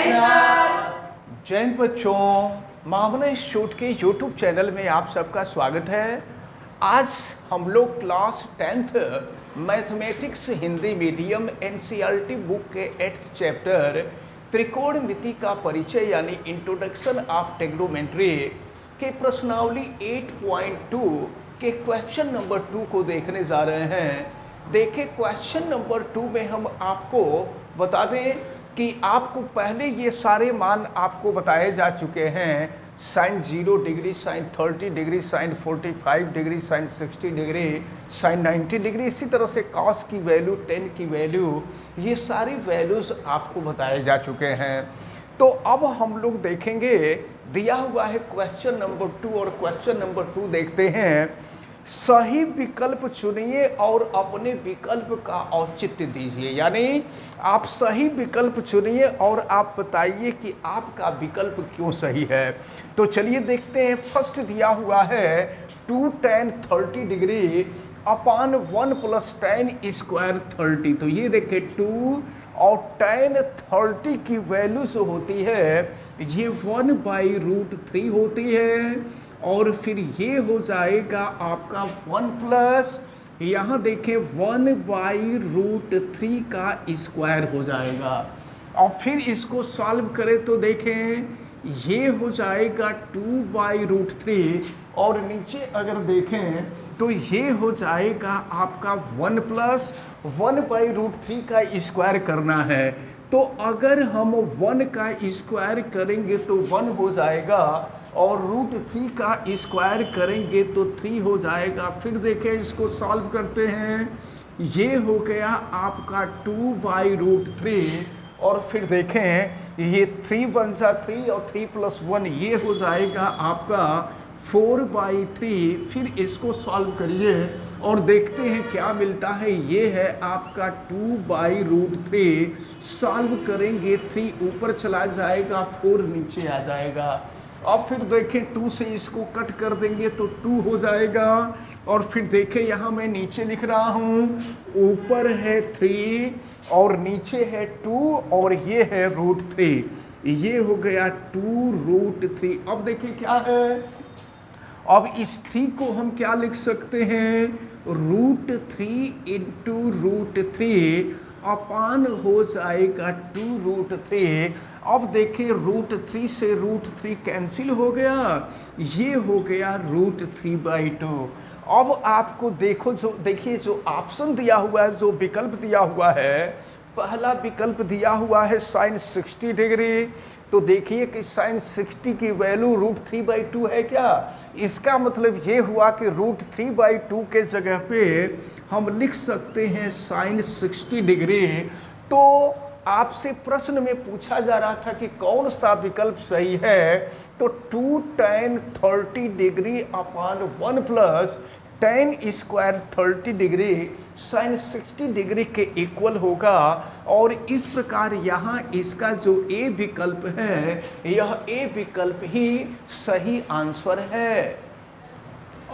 जय हिंद बच्चों, मामला शूट के यूट्यूब चैनल में आप सबका स्वागत है। आज हम लोग class 10th mathematics Hindi medium NCERT book के 8th चैप्टर त्रिकोणमिति का परिचय यानी इंट्रोडक्शन ऑफ ट्रिग्नोमेट्री के प्रश्नावली 8.2 के क्वेश्चन नंबर 2 को देखने जा रहे हैं। देखिए क्वेश्चन नंबर 2 में हम आपको बता दें कि आपको पहले ये सारे मान आपको बताए जा चुके हैं। Sine 0 degree, sine 30 degree, sine 45 degree, sine 60 degree, sine 90 degree, इसी तरह से कॉस की वैल्यू, टेन की वैल्यू, ये सारी वैल्यूज़ आपको बताए जा चुके हैं। तो अब हम लोग देखेंगे, दिया हुआ है क्वेश्चन नंबर 2 और क्वेश्चन नंबर 2 देखते हैं। सही विकल्प चुनिए और अपने विकल्प का औचित्य दीजिए, यानी आप सही विकल्प चुनिए और आप बताइए कि आपका विकल्प क्यों सही है। तो चलिए देखते हैं। फर्स्ट दिया हुआ है 2 tan 30 डिग्री अपान 1 + tan स्क्वायर 30। तो ये देखिए 2 और tan 30 की वैल्यू जो होती है ये 1/√3 होती है। और फिर ये हो जाएगा आपका 1 प्लस, यहाँ देखें 1/√3 का स्क्वायर हो जाएगा। और फिर इसको सॉल्व करें तो देखें ये हो जाएगा 2/√3 और नीचे अगर देखें तो ये हो जाएगा आपका 1 प्लस 1/√3 का स्क्वायर करना है। तो अगर हम 1 का स्क्वायर करेंगे तो 1 हो जाएगा और √3 का स्क्वायर करेंगे तो 3 हो जाएगा। फिर देखें इसको सॉल्व करते हैं, ये हो गया आपका 2/√3 और फिर देखें ये 3 × 1 = 3 और 3 + 1 ये हो जाएगा आपका 4/3। फिर इसको सॉल्व करिए और देखते हैं क्या मिलता है। ये है आपका 2/√3। सॉल्व करेंगे 3 ऊपर चला जाएगा, 4 नीचे आ जाएगा। अब फिर देखें 2 से इसको कट कर देंगे तो 2 हो जाएगा। और फिर देखें यहाँ मैं नीचे लिख रहा हूँ, ऊपर है 3 और नीचे है 2 और ये है √3। ये हो गया 2√3। अब देखिए क्या है, अब इस 3 को हम क्या लिख सकते हैं, √3 × √3 अपान हो जाएगा 2√3। अब देखिए √3 से √3 कैंसिल हो गया, ये हो गया √3/2। अब आपको देखिए जो ऑप्शन दिया हुआ है, जो विकल्प दिया हुआ है, पहला विकल्प दिया हुआ है साइन 60 डिग्री। तो देखिए कि साइन 60 की वैल्यू √3/2 है क्या। इसका मतलब ये हुआ कि √3/2 के जगह पे हम लिख सकते हैं साइन 60 डिग्री। तो आपसे प्रश्न में पूछा जा रहा था कि कौन सा विकल्प सही है। तो 2 tan 30 डिग्री अपान 1 plus tan square 30 degree sine 60 degree के इक्वल होगा। और इस प्रकार यहाँ इसका जो ए विकल्प है, यह ए विकल्प ही सही आंसर है।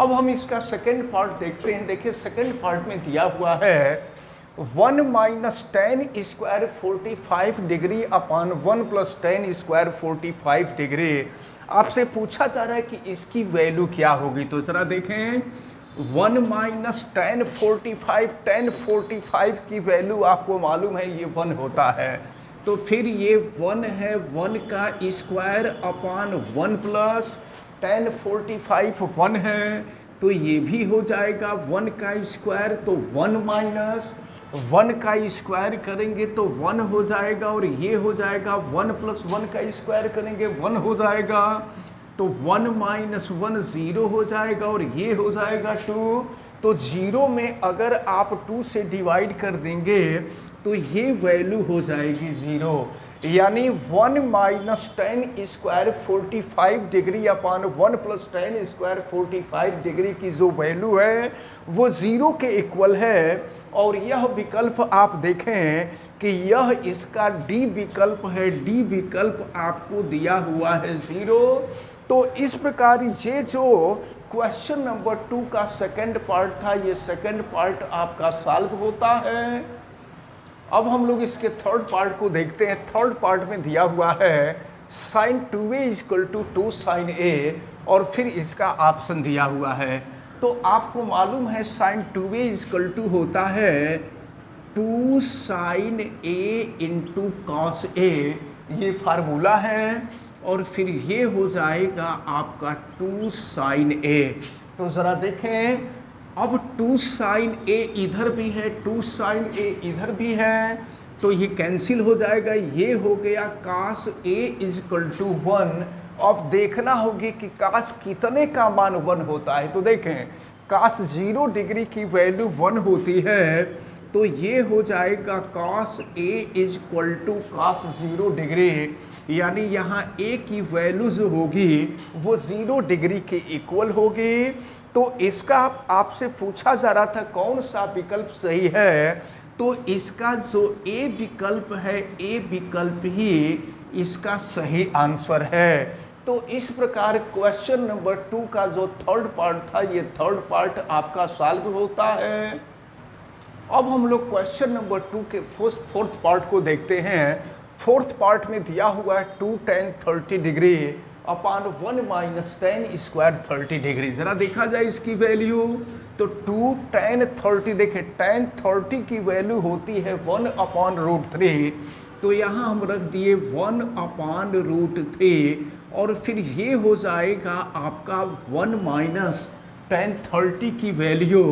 अब हम इसका सेकंड पार्ट देखते हैं। देखिए सेकंड पार्ट में दिया हुआ है 1 - tan स्क्वायर 45 डिग्री अपान 1 + tan स्क्वायर 45 डिग्री। आपसे पूछा जा रहा है कि इसकी वैल्यू क्या होगी। तो जरा देखें 1 - tan 45 की वैल्यू आपको मालूम है ये 1 होता है। तो फिर ये 1 है, 1 का स्क्वायर अपान 1 प्लस tan 45 1 है, तो ये भी हो जाएगा 1 का स्क्वायर। तो 1 - 1 का स्क्वायर करेंगे तो 1 हो जाएगा और ये हो जाएगा 1 + 1 का स्क्वायर करेंगे 1 हो जाएगा। तो 1 - 1 0 हो जाएगा और ये हो जाएगा 2। तो 0 में अगर आप 2 से डिवाइड कर देंगे तो ये वैल्यू हो जाएगी 0। यानी 1 - tan स्क्वायर 45 डिग्री अपान 1 + tan स्क्वायर 45 डिग्री की जो वैल्यू है वो 0 के इक्वल है। और यह विकल्प आप देखें कि यह इसका डी विकल्प है। डी विकल्प आपको दिया हुआ है 0। तो इस प्रकार ये जो क्वेश्चन नंबर 2 का सेकंड पार्ट था, ये सेकंड पार्ट आपका सॉल्व होता है। अब हम लोग इसके थर्ड पार्ट को देखते हैं। थर्ड पार्ट में दिया हुआ है sine 2a equal to 2 sine a, और फिर इसका ऑप्शन दिया हुआ है। तो आपको मालूम है साइन 2a इक्वल टू होता है 2 sine a into cos a, ये फार्मूला है, और फिर ये हो जाएगा आपका 2 साइन a। तो ज़रा देखें, अब 2 साइन a इधर भी है, 2 साइन a इधर भी है, तो ये कैंसिल हो जाएगा। ये हो गया कास a इजकल टू 1। अब देखना होगी कि कास कितने का मान 1 होता है। तो देखें, कास 0 डिग्री की वैल्यू 1 होती है, तो ये हो जाएगा cos a equal to cos 0 degree, यानी यहाँ a की वैल्यू जो होगी वो 0 डिग्री के इक्वल होगी। तो इसका आपसे पूछा जा रहा था कौन सा विकल्प सही है, तो इसका जो A विकल्प है, A विकल्प ही इसका सही आंसर है। तो इस प्रकार क्वेश्चन नंबर 2 का जो थर्ड पार्ट था, ये थर्ड पार्ट आपका सॉल्व होता है। अब हम लोग क्वेश्चन नंबर 2 के फोर्थ पार्ट को देखते हैं। फोर्थ पार्ट में दिया हुआ है 2 tan 30 degree upon 1 minus ten square 30 degree. ज़रा देखा जाए इसकी वैल्यू, तो 2 tan 30, देखें tan 30 की वैल्यू होती है 1 अपॉन रूट 3, तो यहाँ हम रख दिए 1 अपॉन रूट 3, और फिर ये हो जाएगा आपका 1 माइनस tan 30 की वैल्यू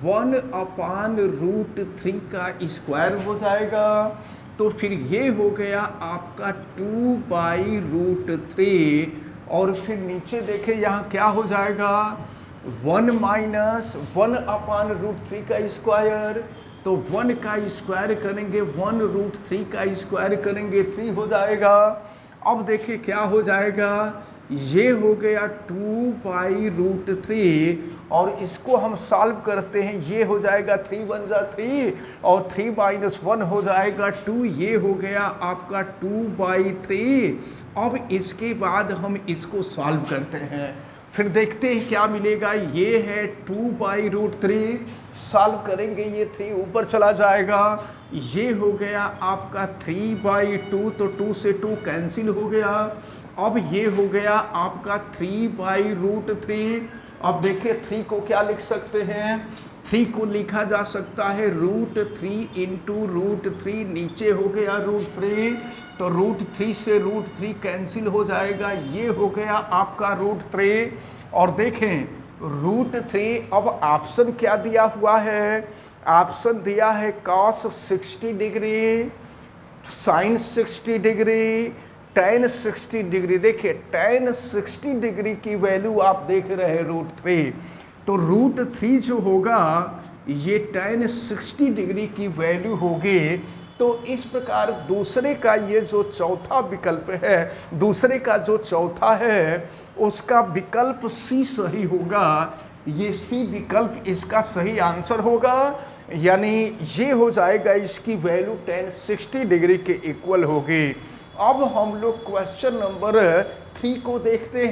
1 अपॉन रूट 3 का स्क्वायर हो जाएगा। तो फिर ये हो गया आपका 2 बाई रूट 3, और फिर नीचे देखें यहाँ क्या हो जाएगा 1 माइनस 1 अपॉन रूट 3 का स्क्वायर, तो 1 का स्क्वायर करेंगे 1 रूट 3 का स्क्वायर करेंगे 3 हो जाएगा। अब देखिए क्या हो जाएगा, ये हो गया 2 बाई रूट 3, और इसको हम सॉल्व करते हैं, ये हो जाएगा 3 1 जा 3, और 3 माइनस 1 हो जाएगा 2, ये हो गया आपका 2 बाई 3। अब इसके बाद हम इसको सॉल्व करते हैं, फिर देखते हैं क्या मिलेगा। ये है 2 बाई रूट 3, सॉल्व करेंगे ये 3 ऊपर चला जाएगा, ये हो गया आपका 3 बाई 2, तो 2 से 2 कैंसिल हो गया। अब ये हो गया आपका 3 बाई रूट 3। अब देखिए 3 को क्या लिख सकते हैं, 3 को लिखा जा सकता है रूट 3 इंटू रूट 3, नीचे हो गया रूट 3, तो रूट 3 से रूट 3 कैंसिल हो जाएगा, ये हो गया आपका रूट 3। और देखें रूट 3, अब ऑप्शन क्या दिया हुआ है, ऑप्शन दिया है cos 60 degree, sine 60 degree, tan 60 degree. देखिए tan 60 डिग्री की वैल्यू आप देख रहे हैं रूट 3, तो रूट 3 जो होगा ये tan 60 डिग्री की वैल्यू होगी। तो इस प्रकार दूसरे का ये जो चौथा विकल्प है, दूसरे का जो चौथा है उसका विकल्प सी सही होगा, ये सी विकल्प इसका सही आंसर होगा, यानी ये हो जाएगा इसकी वैल्यू tan 60 डिग्री के इक्वल होगी। अब हम लोग क्वेश्चन नंबर 3 को देखते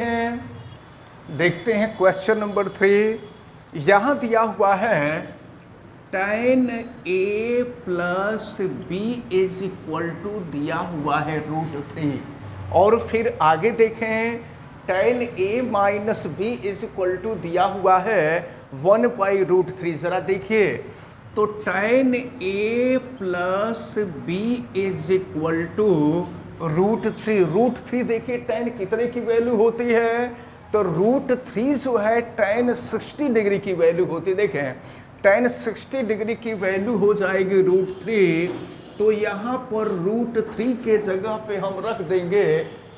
हैं क्वेश्चन नंबर 3। यहाँ दिया हुआ है tan a plus B is equal to दिया हुआ है रूट 3, और फिर आगे देखें tan a minus B is equal to दिया हुआ है 1 बाई रूट 3। ज़रा देखिए, तो tan a plus B is equal to root 3। Root 3 देखिए tan कितने की वैल्यू होती है, तो रूट 3 जो है tan 60 डिग्री की वैल्यू होती है। देखें tan 60 डिग्री की वैल्यू हो जाएगी रूट 3, तो यहाँ पर रूट 3 के जगह पे हम रख देंगे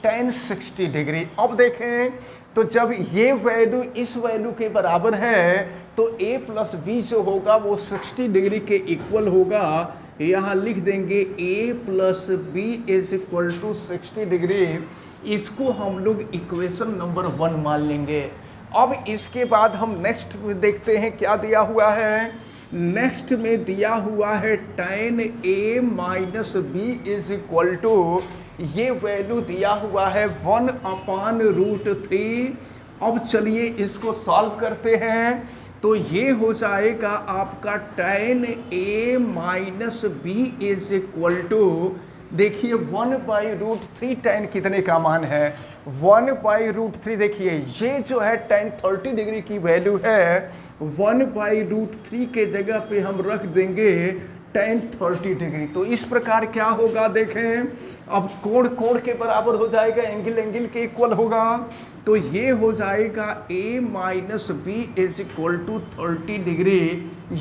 tan 60 डिग्री। अब देखें तो जब ये वैल्यू इस वैल्यू के बराबर है, तो a प्लस बी जो होगा वो 60 डिग्री के इक्वल होगा। यहाँ लिख देंगे a plus B is equal to 60 degree, इसको हम लोग इक्वेशन नंबर 1 मान लेंगे। अब इसके बाद हम नेक्स्ट में देखते हैं क्या दिया हुआ है। नेक्स्ट में दिया हुआ है tan a minus B is equal to, ये वैल्यू दिया हुआ है 1 अपॉन रूट 3। अब चलिए इसको सॉल्व करते हैं। तो ये हो जाएगा आपका tan a minus B is equal to, देखिए 1/√3 tan कितने का मान है 1/√3। देखिए ये जो है tan 30 डिग्री की वैल्यू है 1/√3 के जगह पे हम रख देंगे tan 30 डिग्री। तो इस प्रकार क्या होगा देखें, अब कोण कोण के बराबर हो जाएगा, एंगल एंगल के इक्वल होगा। तो ये हो जाएगा a minus B is equal to 30 degree.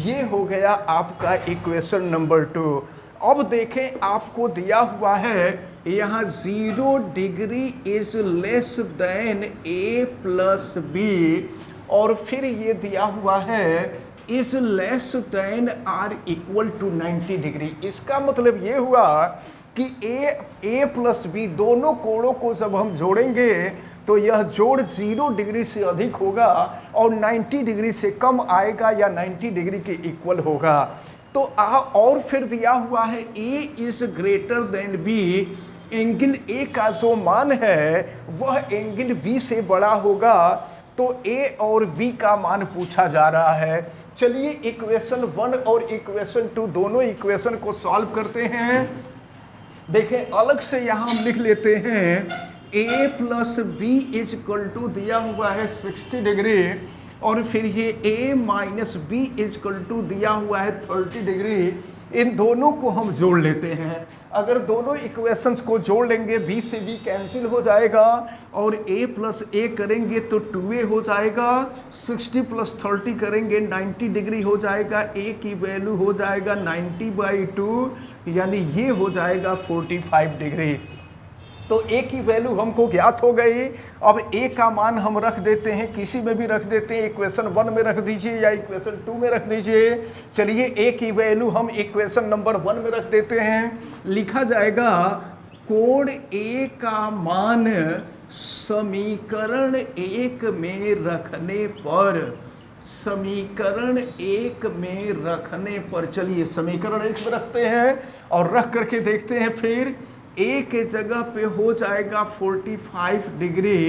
ये हो गया आपका इक्वेशन नंबर 2। अब देखें आपको दिया हुआ है यहाँ 0 degree is less than a plus B, और फिर ये दिया हुआ है is less than or equal to 90 degree. इसका मतलब ये हुआ कि a प्लस बी दोनों कोणों को जब हम जोड़ेंगे तो यह जोड़ 0 डिग्री से अधिक होगा और 90 डिग्री से कम आएगा या 90 डिग्री के इक्वल होगा। तो और फिर दिया हुआ है a is greater than b, angle a का जो मान है वह एंगल b से बड़ा होगा। तो a और b का मान पूछा जा रहा है। चलिए इक्वेशन 1 और इक्वेशन 2 दोनों इक्वेशन को सॉल्व करते हैं। देखें अलग से यहाँ हम लिख लेते हैं a plus B is equal to दिया हुआ है 60 डिग्री, और फिर ये a minus B is equal to दिया हुआ है 30 डिग्री। इन दोनों को हम जोड़ लेते हैं। अगर दोनों इक्वेशंस को जोड़ लेंगे b से b कैंसिल हो जाएगा और a प्लस a करेंगे तो 2a हो जाएगा, 60 प्लस 30 करेंगे 90 डिग्री हो जाएगा, a की वैल्यू हो जाएगा 90/2, यानी ये हो जाएगा 45 डिग्री। तो a की वैल्यू हमको ज्ञात हो गई। अब a का मान हम रख देते हैं, किसी में भी रख देते हैं, इक्वेशन 1 में रख दीजिए या इक्वेशन 2 में रख दीजिए। चलिए a की वैल्यू हम इक्वेशन नंबर 1 में रख देते हैं। लिखा जाएगा कोण a का मान समीकरण 1 में रखने पर, समीकरण 1 में रखने पर, चलिए समीकरण 1 में रखते हैं और रख करके देखते हैं। फिर a के जगह पे हो जाएगा 45 degree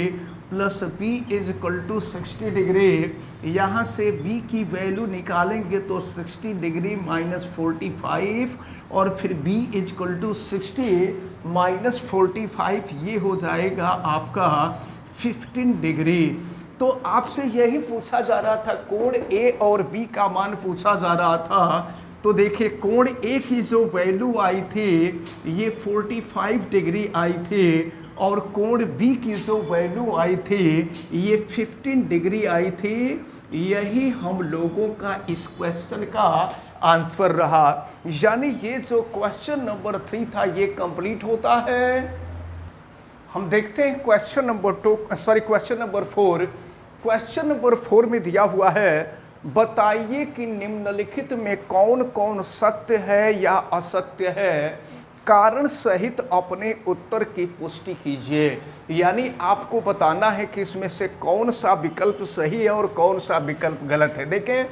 plus b is equal to 60 degree. यहाँ से b की वैल्यू निकालेंगे तो 60 डिग्री माइनस 45, और फिर b is equal to 60 minus 45, ये हो जाएगा आपका 15 डिग्री। तो आपसे यही पूछा जा रहा था, कोण a और b का मान पूछा जा रहा था। तो देखिए कोण a की जो वैल्यू आई थी ये 45 डिग्री आई थी, और कोण b की जो वैल्यू आई थी ये 15 डिग्री आई थी। यही हम लोगों का इस क्वेश्चन का आंसर रहा। यानी ये जो क्वेश्चन नंबर 3 था ये कंप्लीट होता है। हम देखते हैं क्वेश्चन नंबर 4। क्वेश्चन नंबर 4 में दिया हुआ है, बताइए कि निम्नलिखित में कौन कौन सत्य है या असत्य है, कारण सहित अपने उत्तर की पुष्टि कीजिए। यानी आपको बताना है कि इसमें से कौन सा विकल्प सही है और कौन सा विकल्प गलत है। देखें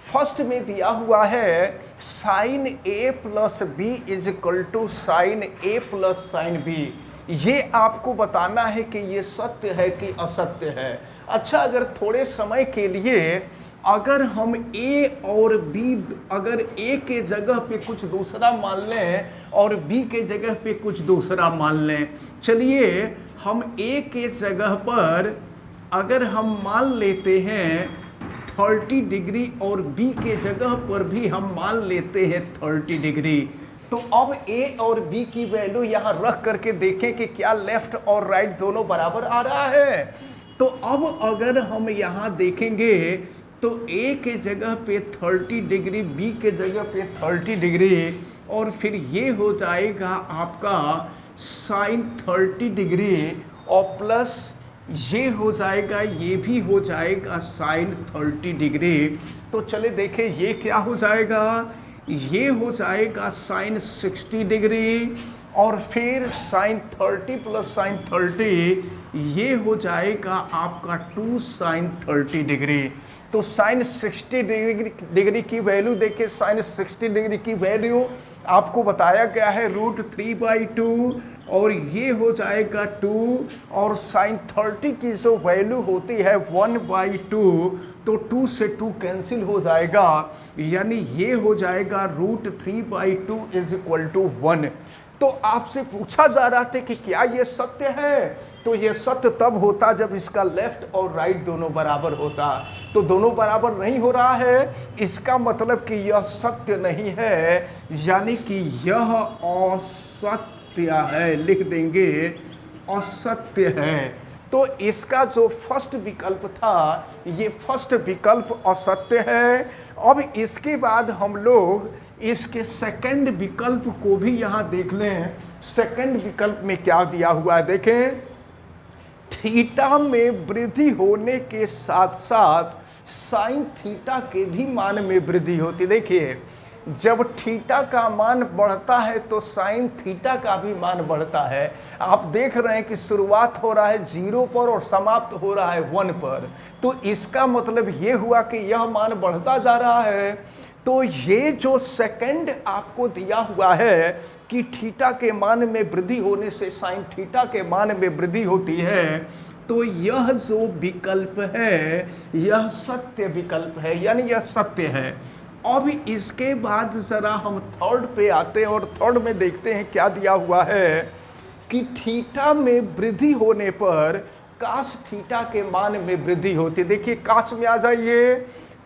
फर्स्ट में दिया हुआ है sine a plus B is equal to sine a plus sine B. ये आपको बताना है कि ये सत्य है कि असत्य है। अच्छा, अगर थोड़े समय के लिए अगर हम a और b, अगर a के जगह पे कुछ दूसरा मान लें और b के जगह पे कुछ दूसरा मान लें। चलिए हम a के जगह पर अगर हम मान लेते हैं 30 डिग्री और b के जगह पर भी हम मान लेते हैं 30 डिग्री। तो अब a और b की वैल्यू यहाँ रख करके देखें कि क्या लेफ्ट और राइट दोनों बराबर आ रहा है। तो अब अगर हम यहाँ देखेंगे तो a के जगह पे 30 डिग्री, b के जगह पे 30 डिग्री, और फिर ये हो जाएगा आपका साइन 30 डिग्री, और प्लस ये हो जाएगा, ये भी हो जाएगा साइन 30 डिग्री। तो चले देखें ये क्या हो जाएगा, ये हो जाएगा साइन 60 डिग्री, और फिर साइन 30 प्लस साइन 30 ये हो जाएगा आपका 2 साइन 30 डिग्री। तो साइन 60 डिग्री की वैल्यू देखिए, साइन 60 डिग्री की वैल्यू आपको बताया गया है √3/2, और ये हो जाएगा 2 और साइन 30 की जो वैल्यू होती है 1/2, तो 2 से 2 कैंसिल हो जाएगा, यानी ये हो जाएगा √3/2 = 1। तो आपसे पूछा जा रहा था कि क्या ये सत्य है, तो ये सत्य तब होता जब इसका लेफ्ट और राइट दोनों बराबर होता। तो दोनों बराबर नहीं हो रहा है, इसका मतलब कि यह सत्य नहीं है, यानी कि यह असत्य है, लिख देंगे असत्य है। तो इसका जो फर्स्ट विकल्प था, ये फर्स्ट विकल्प असत्य है। अब इसके बाद हम लोग इसके सेकंड विकल्प को भी यहाँ देख लें। सेकंड विकल्प में क्या दिया हुआ है देखें, थीटा में वृद्धि होने के साथ साथ साइन थीटा के भी मान में वृद्धि होती। देखिए, जब थीटा का मान बढ़ता है तो साइन थीटा का भी मान बढ़ता है। आप देख रहे हैं कि शुरुआत हो रहा है 0 पर और समाप्त हो रहा है 1 पर, तो इसका मतलब ये हुआ कि यह मान बढ़ता जा रहा है। तो ये जो सेकंड आपको दिया हुआ है कि थीटा के मान में वृद्धि होने से साइन थीटा के मान में वृद्धि होती है, तो यह जो विकल्प है यह सत्य विकल्प है, यानी यह सत्य है। अब इसके बाद जरा हम थर्ड पे आते हैं और थर्ड में देखते हैं क्या दिया हुआ है कि थीटा में वृद्धि होने पर काश थीटा के मान में वृद्धि होती। देखिए, काश में आ जाइए,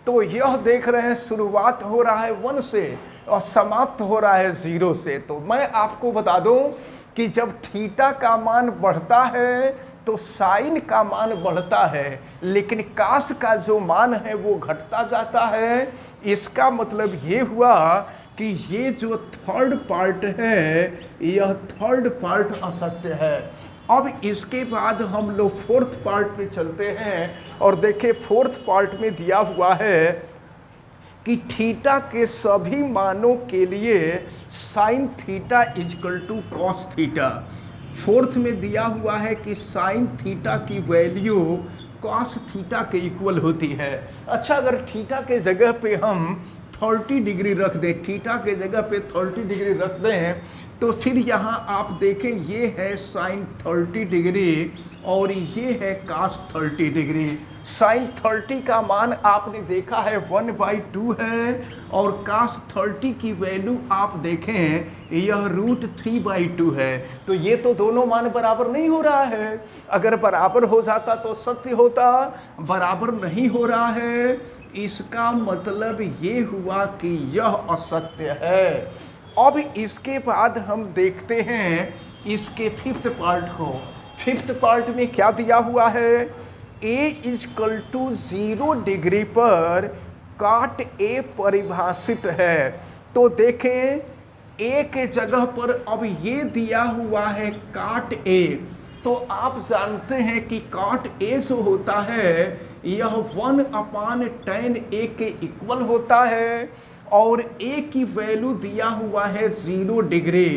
तो यह देख रहे हैं शुरुआत हो रहा है 1 से और समाप्त हो रहा है 0 से। तो मैं आपको बता दूं कि जब थीटा का मान बढ़ता है तो साइन का मान बढ़ता है, लेकिन काश का जो मान है वो घटता जाता है। इसका मतलब ये हुआ कि ये जो थर्ड पार्ट है, यह थर्ड पार्ट असत्य है। अब इसके बाद हम लोग फोर्थ पार्ट पे चलते हैं और देखिए फोर्थ पार्ट में दिया हुआ है कि थीटा के सभी मानों के लिए sine theta = cos theta. Fourth में दिया हुआ है कि साइन थीटा की वैल्यू कॉस थीटा के इक्वल होती है। अच्छा, अगर थीटा के जगह पे हम 30 डिग्री रख दें, थीटा के जगह पे 30 डिग्री रख दें, तो फिर यहाँ आप देखें ये है साइन 30 डिग्री और ये है कास 30 डिग्री। साइन 30 का मान आपने देखा है 1/2 है और कास 30 की वैल्यू आप देखें यह √3/2 है। तो ये तो दोनों मान बराबर नहीं हो रहा है। अगर बराबर हो जाता तो सत्य होता, बराबर नहीं हो रहा है, इसका मतलब ये हुआ कि यह असत्य है। अब इसके बाद हम देखते हैं इसके फिफ्थ पार्ट को। फिफ्थ पार्ट में क्या दिया हुआ है, a = 0 डिग्री पर काट a परिभाषित है। तो देखें a के जगह पर अब ये दिया हुआ है काट a। तो आप जानते हैं कि काट a जो होता है यह 1/tan a के इक्वल होता है और a की वैल्यू दिया हुआ है 0 डिग्री।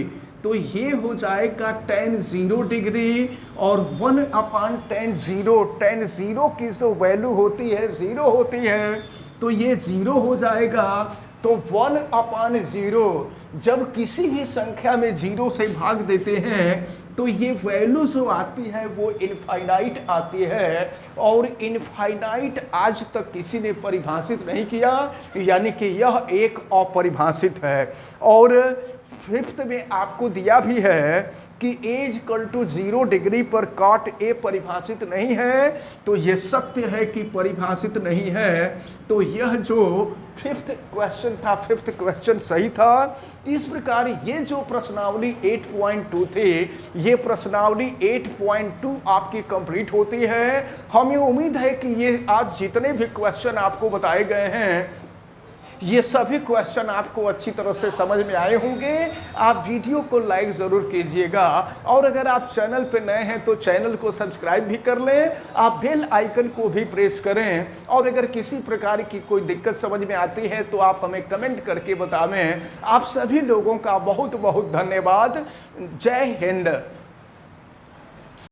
तो ये हो जाएगा tan 0 डिग्री और 1/tan 0, tan 0 की जो वैल्यू होती है 0 होती है, तो ये 0 हो जाएगा। तो 1/0 जब किसी भी संख्या में 0 से भाग देते हैं तो ये वैल्यू जो आती है वो इनफाइनाइट आती है और इनफाइनाइट आज तक किसी ने परिभाषित नहीं किया, यानी कि यह एक अपरिभाषित है। और फिफ्थ में आपको दिया भी है कि a = 0 डिग्री पर काट a परिभाषित नहीं है। तो यह सत्य है कि परिभाषित नहीं है। तो यह जो फिफ्थ क्वेश्चन था, फिफ्थ क्वेश्चन सही था। इस प्रकार ये जो प्रश्नावली 8.2 थी, ये प्रश्नावली 8.2 आपकी कंप्लीट होती है। हमें उम्मीद है कि ये आज जितने भी क्वेश्चन आपको बताए गए हैं ये सभी क्वेश्चन आपको अच्छी तरह से समझ में आए होंगे। आप वीडियो को लाइक ज़रूर कीजिएगा और अगर आप चैनल पे नए हैं तो चैनल को सब्सक्राइब भी कर लें, आप बेल आइकन को भी प्रेस करें और अगर किसी प्रकार की कोई दिक्कत समझ में आती है तो आप हमें कमेंट करके बतावें। आप सभी लोगों का बहुत बहुत धन्यवाद। जय हिंद।